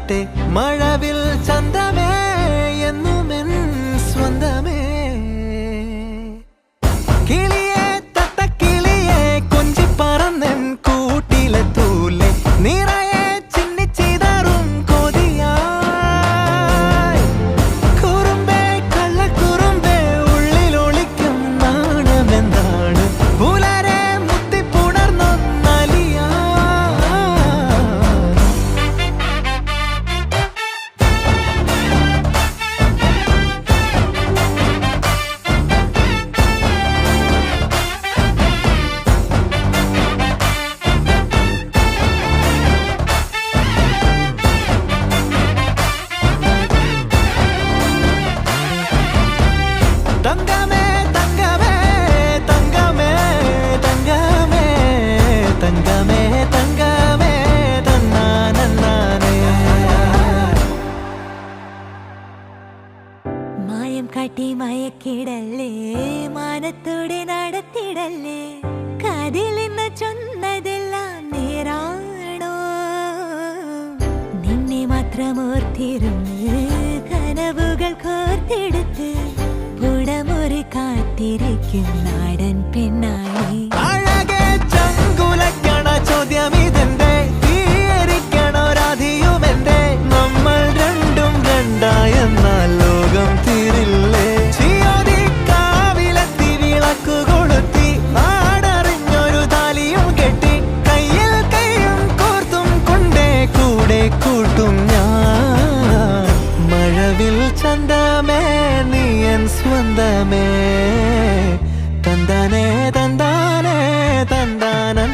കാണട്ടെ മഴവിൽ ചന്തമേ എന്നുമെൻ സ്വന്തമേ കിളിയെ തത്തക്കിളിയെ കൊഞ്ചി പറന്നൻ കൂട്ടിലെ തൂലെ നിറയെ ചിന്നിച്ചിതറും കൊതിയായി കുറുമ്പേ കള്ളക്കുറുമ്പേ ഉള്ളിലൊളിക്കും നാണമെന്താണ് പുലരെ മുത്തിപ്പുണർന്നൊന്നലിയാ തങ്കമേ തങ്കമേ തങ്കമേ തങ്കമേ തങ്കമേ തങ്കമേ തന്നാനേ മായം കാട്ടി മയക്കിടല്ലേ മാനത്തോടെ നടത്തിടല്ലേ കാതിലിന്ന് ചൊന്നതെല്ലാം നേരാണോ നിന്നെ മാത്രം ഓർത്തിരുന്ന് കനവുകൾ കോർത്തെടുത്ത് പുടമുറി കാത്തിരിക്കും നാടൻ പെണ്ണായി അഴകെ ചങ്കുലക്കണ ചോദ്യമിതെന്റെ തീയരിക്കണോ രാധിയുമെന്റെ നമ്മൾ രണ്ടും രണ്ടായെന്നാൽ ലോകം തീരില്ലേ ചിയോതി കാവിലെത്തി വിളക്കു കൊളുത്തി നാടറിഞ്ഞൊരു താലിയും കെട്ടി കയ്യിൽ കൈയും കോർത്തും കൊണ്ടേ കൂടെ കൂട്ടും ഞാൻ മഴവിൽ ചന്തമേ നീ എൻ സ്വന്തമേ തന്താനേ തന്താനേ തന്താനേ